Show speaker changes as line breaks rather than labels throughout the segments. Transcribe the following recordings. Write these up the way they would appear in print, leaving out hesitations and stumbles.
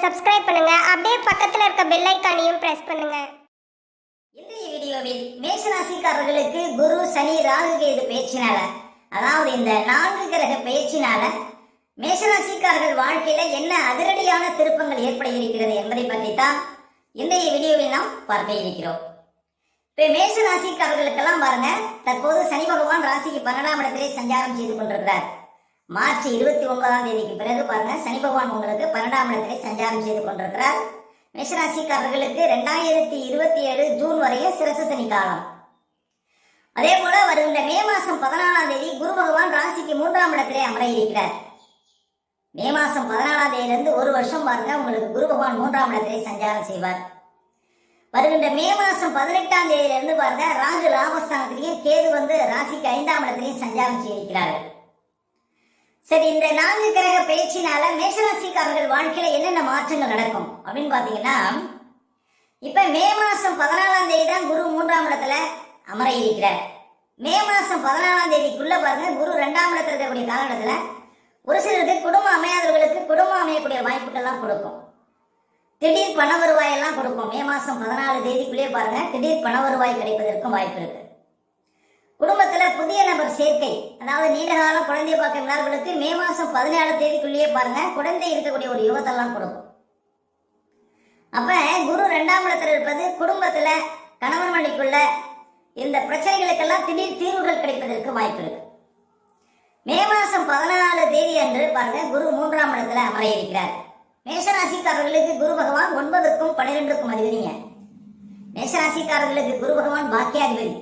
Subscribe பண்ணுங்க. அப்படியே பக்கத்துல இருக்க பெல் ஐகானையும் பிரஸ் பண்ணுங்க.
இன்றைய வீடியோவில் மேஷராசிக்காரர்களுக்கு குரு சனி ராகு கேது பேச்சினால, அதாவது இந்த 4 கிரக பேச்சினால மேஷராசிக்காரர்கள் வாழ்க்கையில என்ன அதிரடியான திருப்பங்கள் ஏற்பட இருக்கிறது என்பதை பற்றி தான் இன்றைய வீடியோவில் நாம் பார்க்க இருக்கிறோம். இப்ப மேஷராசிக்காரர்களுக்கெல்லாம் பாருங்க, தற்போது சனி பகவான் ராசிக்கு 12ஆம் இடத்திலே சஞ்சாரம் செய்து கொண்டிருக்கிறார். மார்ச் 29ஆம் தேதிக்கு பிறகு பாருங்க, சனி பகவான் உங்களுக்கு 12ஆம் இடத்திலே சஞ்சாரம் செய்து கொண்டிருக்கிறார். மேஷராசிக்காரர்களுக்கு 2027 ஜூன் வரையும் சிரச சனி காலம். அதே போல வருகின்ற மே மாசம் 14ஆம் தேதி குரு பகவான் ராசிக்கு 3ஆம் இடத்திலே அமர இருக்கிறார். மே மாசம் 14ஆம் தேதியிலிருந்து ஒரு வருஷம் பாருங்க, உங்களுக்கு குரு பகவான் 3ஆம் இடத்திலே சஞ்சாரம் செய்வார். வருகின்ற மே மாசம் 18ஆம் தேதியிலிருந்து பாருங்க, ராகு லாபஸ்தானத்திலேயும் கேது ராசிக்கு 5ஆம் இடத்திலேயும் சஞ்சாரம் செய்திருக்கிறார்கள். சரி, இந்த 4 கிரக பயிற்சினால மேஷராசிக்காரர்கள் வாழ்க்கையில என்னென்ன மாற்றங்கள் நடக்கும் அப்படின்னு பாத்தீங்கன்னா, இப்ப மே மாசம் 14ஆம் தேதி தான் குரு 3ஆம் இடத்துல அமர இருக்கிறார். மே மாசம் 14ஆம் தேதிக்குள்ள பாருங்க, குரு 2ஆம் இடத்துல இருக்கக்கூடிய காலகட்டத்துல ஒரு சிலருக்கு குடும்பம் அமையாதவர்களுக்கு குடும்பம் அமையக்கூடிய வாய்ப்புகள்லாம் கொடுக்கும். திடீர் பண வருவாய் எல்லாம் கொடுக்கும். மே மாசம் 14 தேதிக்குள்ளேயே பாருங்க, திடீர் பண வருவாய் கிடைப்பதற்கும் வாய்ப்பு இருக்கு. குடும்பத்துல புதிய நபர் சேர்க்கை, அதாவது நீண்ட காலம் குழந்தை பார்க்க இல்லாதவர்களுக்கு மே மாசம் 17 தேதிக்குள்ளேயே பாருங்க, குழந்தை இருக்கக்கூடிய ஒரு யுகத்தெல்லாம் கொடுக்கும். அப்ப குரு 2ஆம் இடத்துல இருப்பது குடும்பத்துல கணவன் மனைவிக்குள்ள இந்த பிரச்சனைகளுக்கெல்லாம் திடீர் தீர்வுகள் கிடைப்பதற்கு வாய்ப்பு இருக்கு. மே மாசம் 14 தேதி அன்று பாருங்க, குரு 3ஆம் இடத்துல அமர இருக்கிறார். மேஷராசிக்காரர்களுக்கு குரு பகவான் 9க்கும் 12க்கும் அதிபதிங்க. மேஷராசிக்காரர்களுக்கு குரு பகவான் பாக்கியாதிபதி.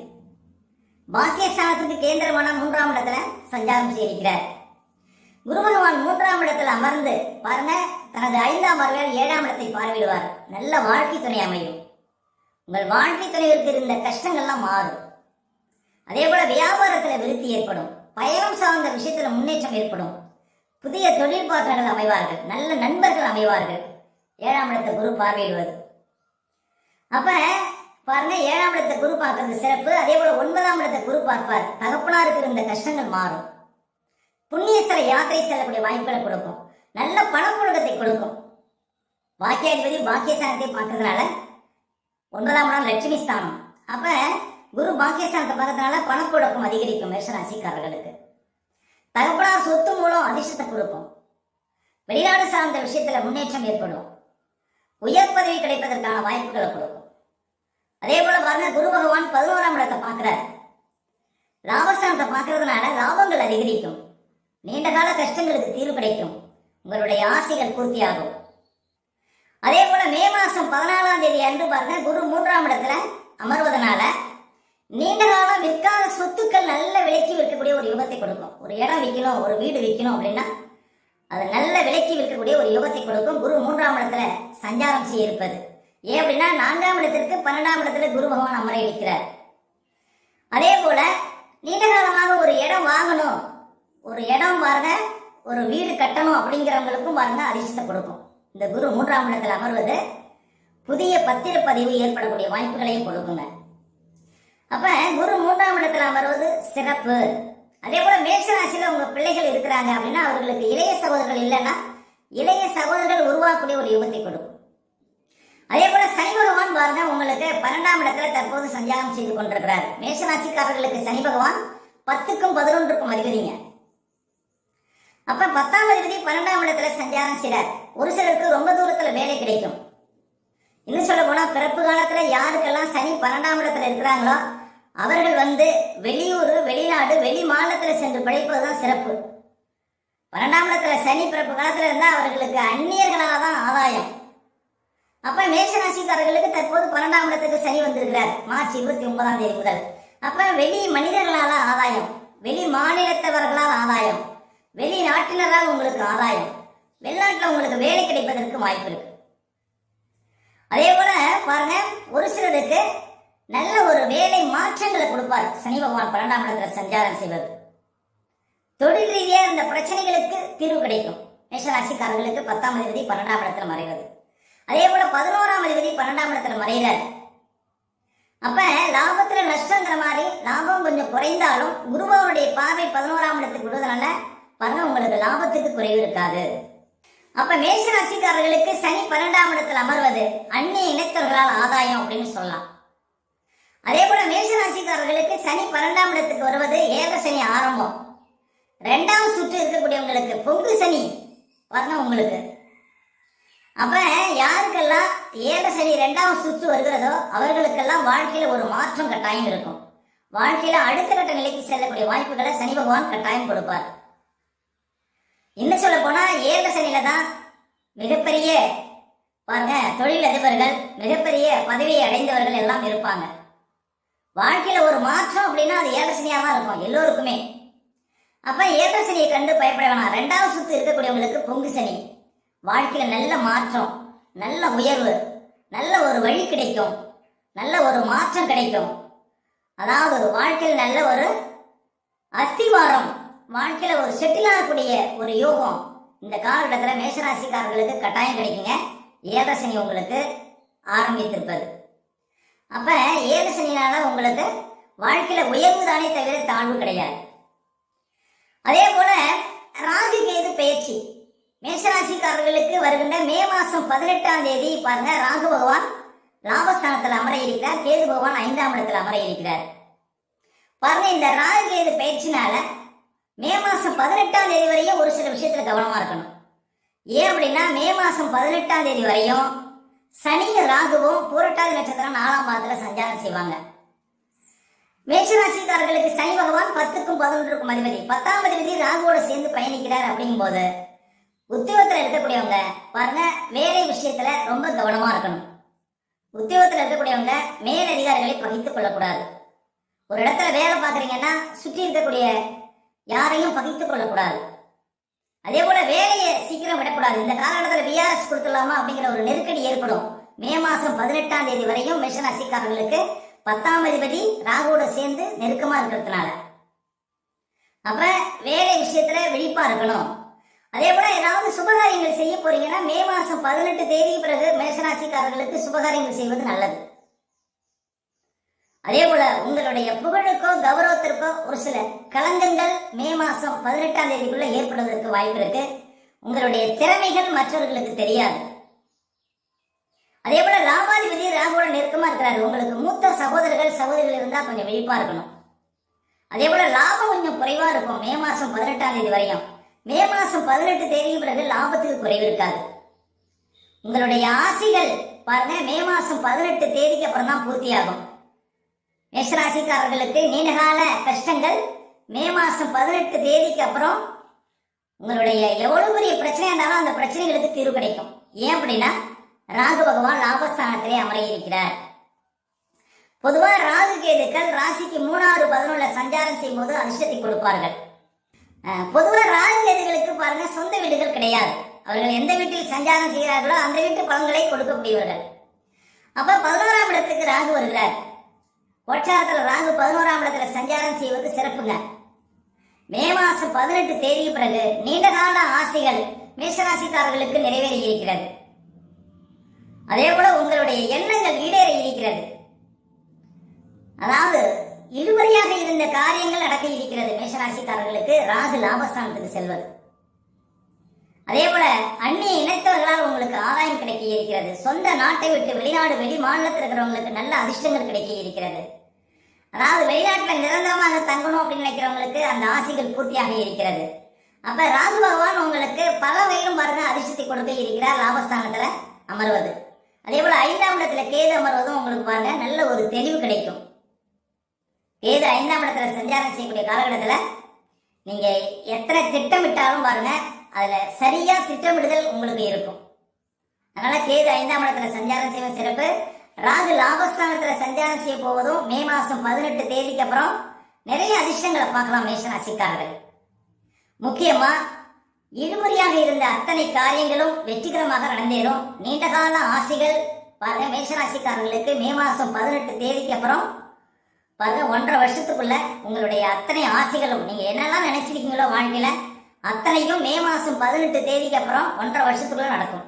பாக்கியஸ்தானத்துக்கு கேந்திரமான 3ஆம் இடத்துல சஞ்சாரம் செய்திருக்கிறார். குரு பகவான் 3ஆம் இடத்துல அமர்ந்து பாருங்க, தனது 5ஆம் பார்வையால் 7ஆம் இடத்தை பார்வையிடுவார். நல்ல வாழ்க்கை துணை அமையும். உங்கள் வாழ்க்கை துணைவிற்கு இருந்த கஷ்டங்கள்லாம் மாறும். அதே போல வியாபாரத்துல விருத்தி ஏற்படும். பயணம் சார்ந்த விஷயத்துல முன்னேற்றம் ஏற்படும். புதிய தொழில் பார்ட்னர்கள் அமைவார்கள். நல்ல நண்பர்கள் அமைவார்கள். 7ஆம் இடத்தை குரு பார்வையிடுவது. அப்ப பாருங்க, 7ஆம் இடத்தை குரு பார்க்கறது சிறப்பு. அதே போல 9ஆம் இடத்தை குரு பார்ப்பார். தகப்பனாருக்கு இருந்த கஷ்டங்கள் மாறும். புண்ணியஸ்தல யாத்திரை செல்லக்கூடிய வாய்ப்புகளை கொடுக்கும். நல்ல பணப்புழக்கத்தை கொடுக்கும். பாக்கியாதிபதி பாக்கியஸ்தானத்தை பார்க்கறதுனால 9ஆம் இடம் லட்சுமி ஸ்தானம். அப்ப குரு பாக்கியஸ்தானத்தை பார்க்கறதுனால பணப்புழக்கம் அதிகரிக்கும். மேஷராசிக்காரர்களுக்கு தகப்பனார் சொத்து மூலம் அதிர்ஷ்டத்தை கொடுக்கும். வெளிநாடு சார்ந்த விஷயத்துல முன்னேற்றம் ஏற்படும். உயர் பதவி கிடைப்பதற்கான வாய்ப்புகளை கொடுக்கும். அதே போல பாருங்க, குரு பகவான் 11ஆம் இடத்தை பார்க்கிறார். லாபஸ்தானத்தை பார்க்கறதுனால லாபங்கள் அதிகரிக்கும். நீண்ட கால கஷ்டங்களுக்கு தீர்வு கிடைக்கும். உங்களுடைய ஆசைகள் பூர்த்தியாகும். அதே போல மே மாசம் 14ஆம் தேதி அன்று பாருங்க, குரு 3ஆம் இடத்துல அமர்வதனால நீண்ட காலம் விற்காத சொத்துக்கள் நல்ல விலைக்கு விற்கக்கூடிய ஒரு யுகத்தை கொடுக்கும். ஒரு இடம் விற்கணும், ஒரு வீடு விற்கணும் அப்படின்னா அது நல்ல விலைக்கு விற்கக்கூடிய ஒரு யுகத்தை கொடுக்கும். குரு 3ஆம் இடத்துல சஞ்சாரம் செய்ய இருப்பது. ஏன் அப்படின்னா 4ஆம் இடத்திற்கு 12ஆம் இடத்துல குரு பகவான் அமர இருக்கிறார். அதே போல நீண்ட காலமாக ஒரு இடம் வாங்கணும், ஒரு இடம் பாருங்க, ஒரு வீடு கட்டணும் அப்படிங்கிறவங்களுக்கும் பாருங்க அதிர்ஷ்டத்தை கொடுக்கும். இந்த குரு 3ஆம் இடத்துல அமர்வது புதிய பத்திரப்பதிவு ஏற்படக்கூடிய வாய்ப்புகளையும் கொடுக்குங்க. அப்ப குரு 3ஆம் இடத்துல அமர்வது சிறப்பு. அதே போல மேஷராசியில உங்க பிள்ளைகள் இருக்கிறாங்க அப்படின்னா அவர்களுக்கு இளைய சகோதரர்கள் இல்லைன்னா இளைய சகோதரர்கள் உருவாக்கக்கூடிய ஒரு யுகத்தை கொடுக்கும். அதே போல சனி பகவான் பாருங்க, உங்களுக்கு 12ஆம் இடத்துல தற்போது சஞ்சாரம் செய்து கொண்டிருக்கிறார். மேஷராசிக்காரர்களுக்கு சனி பகவான் 10க்கும் 11க்கும் அதிபதிங்க. அப்ப 10ஆம் அதிபதி 12ஆம் இடத்துல சஞ்சாரம் செய்றார். ஒரு சிலருக்கு ரொம்ப தூரத்துல வேலை கிடைக்கும். இன்னும் சொல்ல போனா, பிறப்பு காலத்துல யாருக்கெல்லாம் சனி 12ஆம் இடத்துல இருக்கிறாங்களோ அவர்கள் வெளியூர், வெளிநாடு, வெளி மாநிலத்துல சென்று படிப்பதுதான் சிறப்பு. 12ஆம் இடத்துல சனி பிறப்பு காலத்துல இருந்தா அவர்களுக்கு அந்நியர்களால தான் ஆதாயம். அப்ப மேஷராசிக்காரர்களுக்கு தற்போது 12ஆம் இடத்துக்கு சனி வந்திருக்கிறார் மார்ச் 29ஆம் தேதி முதல். அப்ப வெளி மனிதர்களால ஆதாயம், வெளி மாநிலத்தவர்களால் ஆதாயம், வெளிநாட்டினரால் உங்களுக்கு ஆதாயம், வெளிநாட்டுல உங்களுக்கு வேலை கிடைப்பதற்கு வாய்ப்பு இருக்கு. அதே போல பாருங்க, ஒரு சிலருக்கு நல்ல ஒரு வேலை மாற்றங்களை கொடுப்பார் சனி பகவான் 12ஆம் இடத்துல சஞ்சாரம் செய்வது. தொழில் ரீதியா இருந்த பிரச்சனைகளுக்கு தீர்வு கிடைக்கும். மேஷராசிக்காரர்களுக்கு 10ஆம் அதிபதி 12ஆம் இடத்துல மறைவது. அதே போல 11ஆம் அதிபதி 12ஆம் இடத்துல மறைகிறார். அப்ப லாபத்துல நஷ்டங்கிற மாதிரி லாபம் கொஞ்சம் குறைந்தாலும் குருபவனுடைய பார்வை 11ஆம் இடத்துக்கு விடுவதனால பாருங்க, உங்களுக்கு லாபத்துக்கு குறைவு இருக்காது. அப்ப மேஷ ராசிக்காரர்களுக்கு சனி 12ஆம் இடத்தில் அமர்வது அந்நிய இணைத்தவர்களால் ஆதாயம் அப்படின்னு சொல்லலாம். அதே போல மேஷ ராசிக்காரர்களுக்கு சனி 12ஆம் இடத்துக்கு வருவது ஏழரை சனி ஆரம்பம். 2ஆம் சுற்று இருக்கக்கூடியவங்களுக்கு பொங்கு சனி வரணும் உங்களுக்கு. அப்ப யாருக்கெல்லாம் ஏழரை சனி 2ஆம் சுற்று வருகிறதோ அவர்களுக்கெல்லாம் வாழ்க்கையில ஒரு மாற்றம் கட்டாயம் இருக்கும். வாழ்க்கையில அடுத்த கட்ட நிலைக்கு செல்லக்கூடிய வாய்ப்புகளை சனி பகவான் கட்டாயம் கொடுப்பார். இன்னும் சொல்ல போனா ஏழரை சனியில தான் மிகப்பெரிய பாருங்க தொழிலதிபர்கள், மிகப்பெரிய பதவியை அடைந்தவர்கள் எல்லாம் இருப்பாங்க. வாழ்க்கையில ஒரு மாற்றம் அப்படின்னா அது ஏழரை சனியா தான் இருக்கும் எல்லோருக்குமே. அப்ப ஏழரை சனியை கண்டு பயப்பட வேணாம். 2ஆவது சுத்து இருக்கக்கூடியவங்களுக்கு பொங்கு சனி. வாழ்க்கையில நல்ல மாற்றம், நல்ல உயர்வு, நல்ல ஒரு வழி கிடைக்கும், நல்ல ஒரு மாற்றம் கிடைக்கும். அதாவது வாழ்க்கையில் நல்ல ஒரு அஸ்திவாரம், வாழ்க்கையில ஒரு செட்டில் ஆகக்கூடிய ஒரு யோகம் இந்த காலகட்டத்தில் மேஷராசிக்காரர்களுக்கு கட்டாயம் கிடைக்குங்க. ஏழரை சனி உங்களுக்கு ஆரம்பித்திருப்பது. அப்ப ஏழரை சனினால உங்களுக்கு வாழ்க்கையில உயர்வு தானே தவிர தாழ்வு கிடையாது. அதே போல ராகு கேது பெயர்ச்சி மேஷராசிக்காரர்களுக்கு வருகின்ற மே மாசம் 18ஆம் தேதி பாருங்க, ராகு பகவான் லாபஸ்தானத்தில் அமர இருக்கிறார், கேது பகவான் 5ஆம் இடத்தில் அமர இருக்கிறார். பாருங்க, இந்த ராகு கேது பயிற்சினால மே மாசம் 18ஆம் தேதி வரையும் ஒரு சில விஷயத்துல கவனமா இருக்கணும். ஏன் அப்படின்னா மே மாசம் 18ஆம் தேதி வரையும் சனி ராகுவும் பூரட்டாதி நட்சத்திரம் 4ஆம் பாதத்துல சஞ்சாரம் செய்வாங்க. மேஷராசிக்காரர்களுக்கு சனி பகவான் 10க்கும் 11க்கும் அதிபதி, 10ஆம் அதிபதி ராகுவோட சேர்ந்து பயணிக்கிறார். அப்படிங்கும் போது உத்தியோகத்துல இருக்கக்கூடியவங்க பாருங்க வேலை விஷயத்துல ரொம்ப கவனமா இருக்கணும். உத்தியோகத்துல இருக்கக்கூடியவங்க மேல் அதிகாரிகளை பகைத்துக் கொள்ளக்கூடாது. ஒரு இடத்துல வேலை பார்க்குறீங்கன்னா சுற்றி இருக்கக்கூடிய யாரையும் பகைத்துக் கொள்ளக்கூடாது. அதே போல வேலையை சீக்கிரம் விடக்கூடாது. இந்த காலகட்டத்தில் விஆர்எஸ் கொடுத்துடலாமா அப்படிங்கிற ஒரு நெருக்கடி ஏற்படும். மே மாசம் 18ஆம் தேதி வரையும் மேஷராசிக்காரர்களுக்கு 10ஆம் அதிபதி ராகுவோட சேர்ந்து நெருக்கமா இருக்கிறதுனால அப்ப வேலை விஷயத்துல விழிப்பா இருக்கணும். அதே போல ஏதாவது சுபகாரியங்கள் செய்ய போறீங்கன்னா மே மாசம் 18 தேதி பிறகு மேஷராசிக்காரர்களுக்கு சுபகாரியங்கள் செய்வது நல்லது. அதே போல உங்களுடைய புகழுக்கோ கௌரவத்திற்கோ ஒரு சில களங்கங்கள் மே மாசம் 18ஆம் தேதிக்குள்ள ஏற்படுவதற்கு வாய்ப்பு இருக்கு. உங்களுடைய திறமைகள் மற்றவர்களுக்கு தெரியாது. அதே போல லாபாதிபதி ராகுவோட நெருக்கமா இருக்கிறாரு. உங்களுக்கு மூத்த சகோதரர்கள் சகோதரிகள் இருந்தா கொஞ்சம் விழிப்பா இருக்கணும். அதே போல லாபம் கொஞ்சம் குறைவா இருக்கும் மே மாசம் 18ஆம் தேதி வரையும். மே மாசம் 18 தேதிக்கு பிறகு லாபத்துக்கு குறைவு இருக்காது. உங்களுடைய ஆசைகள் பாருங்க மே மாசம் 18 தேதிக்கு அப்புறம் தான் பூர்த்தியாகும். மேஷராசிக்காரர்களுக்கு நீண்டகால கஷ்டங்கள் மே மாசம் 18 தேதிக்கு அப்புறம் உங்களுடைய எவ்வளவு பெரிய பிரச்சனையா இருந்தாலும் அந்த பிரச்சனைகளுக்கு தீர்வு கிடைக்கும். ஏன் அப்படின்னா ராகு பகவான் லாபஸ்தானத்திலே அமர இருக்கிறார். பொதுவா ராகு கேதுக்கள் ராசிக்கு 3, 6, 11 சஞ்சாரம் செய்யும் போது அதிர்ஷ்டத்தை கொடுப்பார்கள். பொதுவா ராகு கேதுகளுக்கு பாருங்க சொந்த வீடுகள் கிடையாது. அவர்கள் எந்த வீட்டில் சஞ்சாரம் செய்கிறார்களோ அந்த வீட்டு பலன்களை கொடுக்கக்கூடியவர்கள். அப்ப 11ஆம் இடத்துக்கு ராகு வருகிறார். கோச்சாரத்தில் ராகு 11ஆம் இடத்துல சஞ்சாரம் செய்வது சிறப்புங்க. மே மாசம் 18 தேதிக்கு பிறகு நீண்டகால ஆசைகள் மேஷராசிக்காரர்களுக்கு நிறைவேறி இருக்கிறது. அதே போல உங்களுடைய எண்ணங்கள் ஈடேற இருக்கிறது. அதாவது இழுபறியாக இருந்த காரியங்கள் நடக்க இருக்கிறது. மேஷராசிக்காரர்களுக்கு ராகு லாபஸ்தானத்துக்கு செல்வது. அதே போல அந்நிய இணைத்தவர்களால் உங்களுக்கு ஆதாயம் கிடைக்க இருக்கிறது. சொந்த நாட்டை விட்டு வெளிநாடு வெளி மாநிலத்தில் இருக்கிறவங்களுக்கு நல்ல அதிர்ஷ்டங்கள் கிடைக்க இருக்கிறது. அதாவது வெளிநாட்டில் நிரந்தரமாக தங்கணும் அப்படின்னு நினைக்கிறவங்களுக்கு அந்த ஆசைகள் பூர்த்தியாக இருக்கிறது. அப்ப ராகு பகவான் உங்களுக்கு பல வகையிலும் பாருங்க அதிர்ஷ்டத்தை கொடுக்க இருக்கிறார் லாபஸ்தானத்துல அமர்வது. அதே போல 5ஆம் இடத்துல கேது அமர்வதும் உங்களுக்கு பாருங்க நல்ல ஒரு தெளிவு கிடைக்கும். கேது 5ஆம் இடத்துல சஞ்சாரம் செய்யக்கூடிய காலகட்டத்தில் நீங்க எத்தனை திட்டமிட்டாலும் பாருங்க அதுல சரியா திட்டமிடுதல் உங்களுக்கு இருக்கும். அதனால கேது 5ஆம் இடத்துல சஞ்சாரம் செய்வது சிறப்பு. ராகு லாபஸ்தானத்துல சஞ்சாரம் செய்ய போவதும் மே மாசம் 18 தேதிக்கு அப்புறம் நிறைய அதிர்ஷ்டங்களை பார்க்கலாம் மேஷராசிக்காரர்கள். முக்கியமா இழுபறியாக இருந்த அத்தனை காரியங்களும் வெற்றிகரமாக நடந்தேறும். நீண்டகால ஆசைகள் பாருங்க மேஷராசிக்காரர்களுக்கு மே மாசம் 18 தேதிக்கு அப்புறம் பாருங்க 1.5 வருஷத்துக்குள்ள உங்களுடைய அத்தனை ஆசைகளும் நீங்க என்னெல்லாம் நினைச்சிருக்கீங்களோ வாழ்க்கையில அத்தனையும் மே மாசம் 18 தேதிக்கு அப்புறம் 1.5 வருஷத்துக்குள்ள நடக்கும்.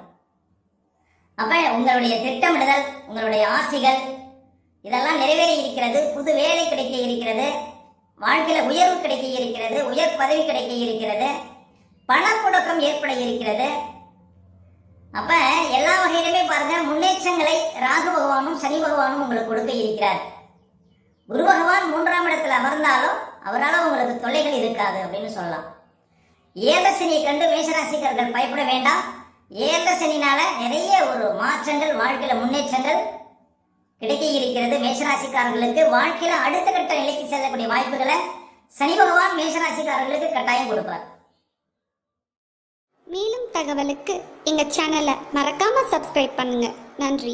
அப்ப உங்களுடைய திட்டமிடுதல், உங்களுடைய ஆசைகள் இதெல்லாம் நிறைவேறி இருக்கிறது. புது வேலை கிடைக்க இருக்கிறது. வாழ்க்கையில உயர்வு கிடைக்க இருக்கிறது. உயர் பதவி கிடைக்க இருக்கிறது. பணப்புழக்கம் ஏற்பட இருக்கிறது. அப்ப எல்லா வகையிலுமே பாருங்க முன்னேற்றங்களை ராகு பகவானும் சனி பகவானும் உங்களுக்கு கொடுக்க இருக்கிறார். குரு பகவான் 3ஆம் இடத்துல அமர்ந்தாலும் அவரால் உங்களுக்கு தொல்லைகள் இருக்காது அப்படின்னு சொல்லலாம். ஏழரை சனியை கண்டு மேஷராசிக்காரர்கள் பயப்பட வேண்டாம். ஏழரை சனினால நிறைய ஒரு மாற்றங்கள், வாழ்க்கையில முன்னேற்றங்கள் கிடைக்க இருக்கிறது. மேஷராசிக்காரர்களுக்கு வாழ்க்கையில அடுத்த கட்ட நிலைக்கு செல்லக்கூடிய வாய்ப்புகளை சனி பகவான் மேஷராசிக்காரர்களுக்கு கட்டாயம் கொடுப்பார்.
மேலும் தகவலுக்கு எங்க சேனலை மறக்காம சப்ஸ்கிரைப் பண்ணுங்க. நன்றி.